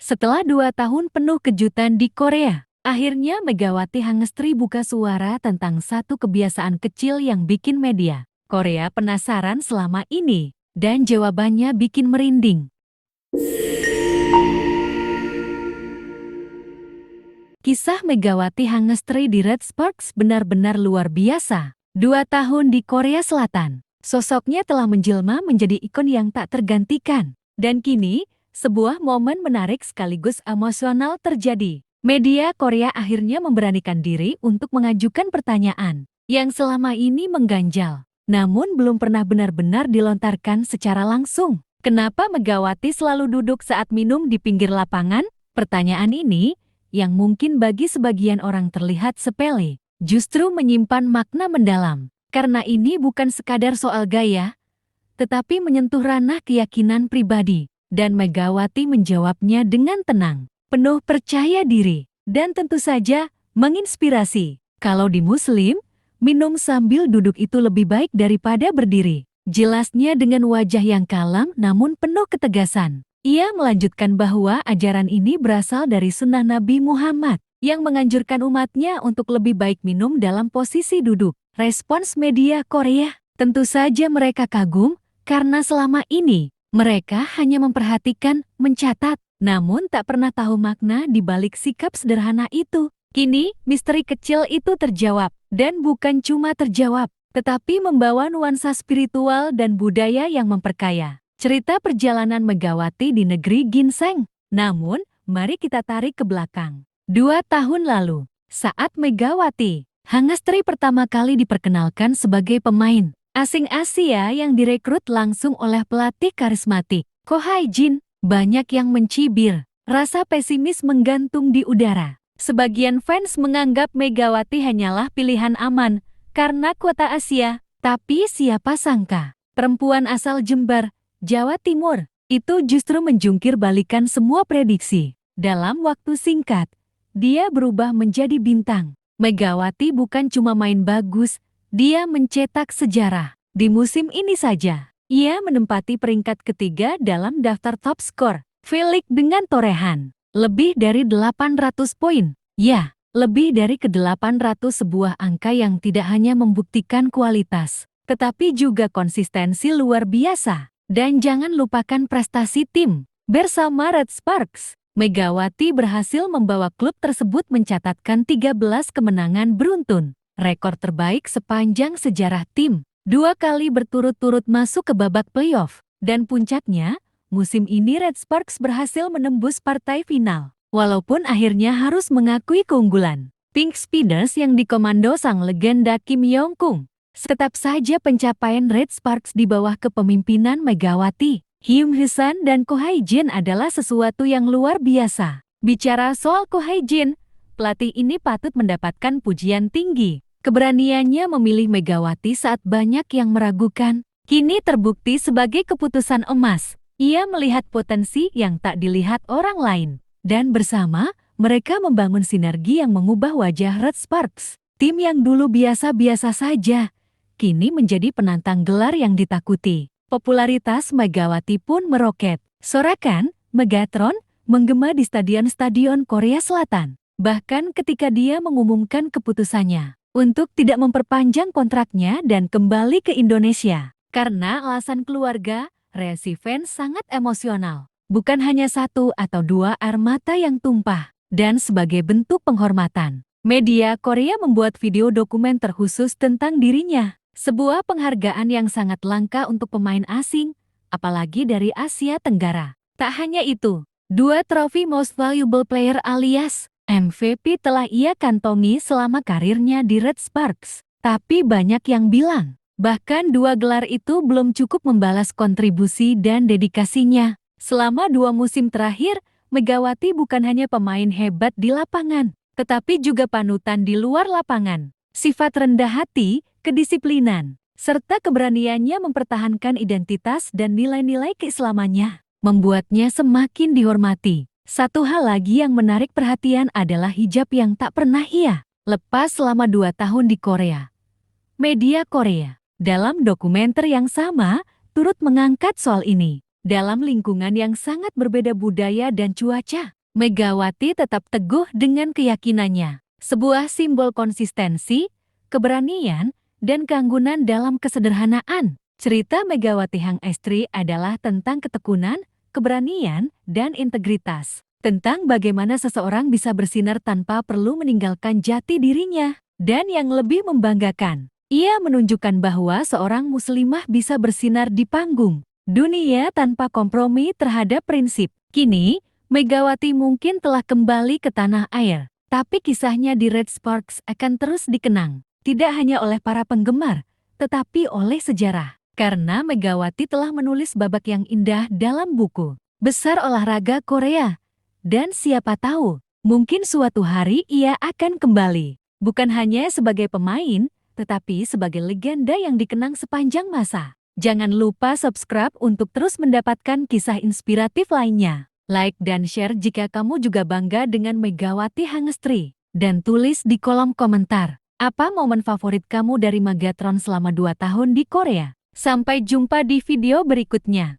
Setelah 2 tahun penuh kejutan di Korea, akhirnya Megawati Hangestri buka suara tentang satu kebiasaan kecil yang bikin media Korea penasaran selama ini, dan jawabannya bikin merinding. Kisah Megawati Hangestri di Red Sparks benar-benar luar biasa. 2 tahun di Korea Selatan, sosoknya telah menjelma menjadi ikon yang tak tergantikan. Dan kini, sebuah momen menarik sekaligus emosional terjadi. Media Korea akhirnya memberanikan diri untuk mengajukan pertanyaan yang selama ini mengganjal, namun belum pernah benar-benar dilontarkan secara langsung. Kenapa Megawati selalu duduk saat minum di pinggir lapangan? Pertanyaan ini, yang mungkin bagi sebagian orang terlihat sepele, justru menyimpan makna mendalam. Karena ini bukan sekadar soal gaya, tetapi menyentuh ranah keyakinan pribadi. Dan Megawati menjawabnya dengan tenang, penuh percaya diri, dan tentu saja menginspirasi. Kalau di Muslim, minum sambil duduk itu lebih baik daripada berdiri. Jelasnya dengan wajah yang kalem namun penuh ketegasan. Ia melanjutkan bahwa ajaran ini berasal dari sunnah Nabi Muhammad yang menganjurkan umatnya untuk lebih baik minum dalam posisi duduk. Respons media Korea, tentu saja mereka kagum karena selama ini mereka hanya memperhatikan, mencatat, namun tak pernah tahu makna di balik sikap sederhana itu. Kini, misteri kecil itu terjawab, dan bukan cuma terjawab, tetapi membawa nuansa spiritual dan budaya yang memperkaya cerita perjalanan Megawati di negeri ginseng. Namun, mari kita tarik ke belakang. 2 tahun lalu, saat Megawati Hangestri pertama kali diperkenalkan sebagai pemain asing Asia yang direkrut langsung oleh pelatih karismatik Ko Hae-jin, banyak yang mencibir. Rasa pesimis menggantung di udara. Sebagian fans menganggap Megawati hanyalah pilihan aman karena kuota Asia. Tapi siapa sangka, perempuan asal Jember, Jawa Timur, itu justru menjungkir balikan semua prediksi. Dalam waktu singkat, dia berubah menjadi bintang. Megawati bukan cuma main bagus, dia mencetak sejarah. Di musim ini saja, ia menempati peringkat ketiga dalam daftar top skor V-League dengan torehan lebih dari 800 poin. Ya, lebih dari ke-800, sebuah angka yang tidak hanya membuktikan kualitas, tetapi juga konsistensi luar biasa. Dan jangan lupakan prestasi tim. Bersama Red Sparks, Megawati berhasil membawa klub tersebut mencatatkan 13 kemenangan beruntun. Rekor terbaik sepanjang sejarah tim, 2 kali berturut-turut masuk ke babak playoff. Dan puncaknya, musim ini Red Sparks berhasil menembus partai final. Walaupun akhirnya harus mengakui keunggulan Pink Speeders yang dikomando sang legenda Kim Yong-kung. Tetap saja pencapaian Red Sparks di bawah kepemimpinan Megawati, Hyun Hee-san dan Ko Hae-jin adalah sesuatu yang luar biasa. Bicara soal Ko Hae-jin, pelatih ini patut mendapatkan pujian tinggi. Keberaniannya memilih Megawati saat banyak yang meragukan, kini terbukti sebagai keputusan emas. Ia melihat potensi yang tak dilihat orang lain. Dan bersama, mereka membangun sinergi yang mengubah wajah Red Sparks. Tim yang dulu biasa-biasa saja, kini menjadi penantang gelar yang ditakuti. Popularitas Megawati pun meroket. Sorakan, Megatron, menggema di stadion-stadion Korea Selatan. Bahkan ketika dia mengumumkan keputusannya untuk tidak memperpanjang kontraknya dan kembali ke Indonesia. Karena alasan keluarga, reaksi fans sangat emosional. Bukan hanya 1 atau 2 air mata yang tumpah. Dan sebagai bentuk penghormatan, media Korea membuat video dokumenter khusus tentang dirinya. Sebuah penghargaan yang sangat langka untuk pemain asing, apalagi dari Asia Tenggara. Tak hanya itu, 2 trofi Most Valuable Player alias MVP telah ia kantongi selama karirnya di Red Sparks. Tapi banyak yang bilang, bahkan 2 gelar itu belum cukup membalas kontribusi dan dedikasinya. Selama 2 musim terakhir, Megawati bukan hanya pemain hebat di lapangan, tetapi juga panutan di luar lapangan. Sifat rendah hati, kedisiplinan, serta keberaniannya mempertahankan identitas dan nilai-nilai keislamannya membuatnya semakin dihormati. Satu hal lagi yang menarik perhatian adalah hijab yang tak pernah ia lepas selama 2 tahun di Korea. Media Korea, dalam dokumenter yang sama, turut mengangkat soal ini. Dalam lingkungan yang sangat berbeda budaya dan cuaca, Megawati tetap teguh dengan keyakinannya. Sebuah simbol konsistensi, keberanian, dan keanggunan dalam kesederhanaan. Cerita Megawati Hangestri adalah tentang ketekunan, keberanian, dan integritas. Tentang bagaimana seseorang bisa bersinar tanpa perlu meninggalkan jati dirinya. Dan yang lebih membanggakan, ia menunjukkan bahwa seorang muslimah bisa bersinar di panggung dunia tanpa kompromi terhadap prinsip. Kini, Megawati mungkin telah kembali ke tanah air, tapi kisahnya di Red Sparks akan terus dikenang. Tidak hanya oleh para penggemar, tetapi oleh sejarah. Karena Megawati telah menulis babak yang indah dalam buku besar olahraga Korea. Dan siapa tahu, mungkin suatu hari ia akan kembali. Bukan hanya sebagai pemain, tetapi sebagai legenda yang dikenang sepanjang masa. Jangan lupa subscribe untuk terus mendapatkan kisah inspiratif lainnya. Like dan share jika kamu juga bangga dengan Megawati Hangestri. Dan tulis di kolom komentar, apa momen favorit kamu dari Megatron selama 2 tahun di Korea? Sampai jumpa di video berikutnya.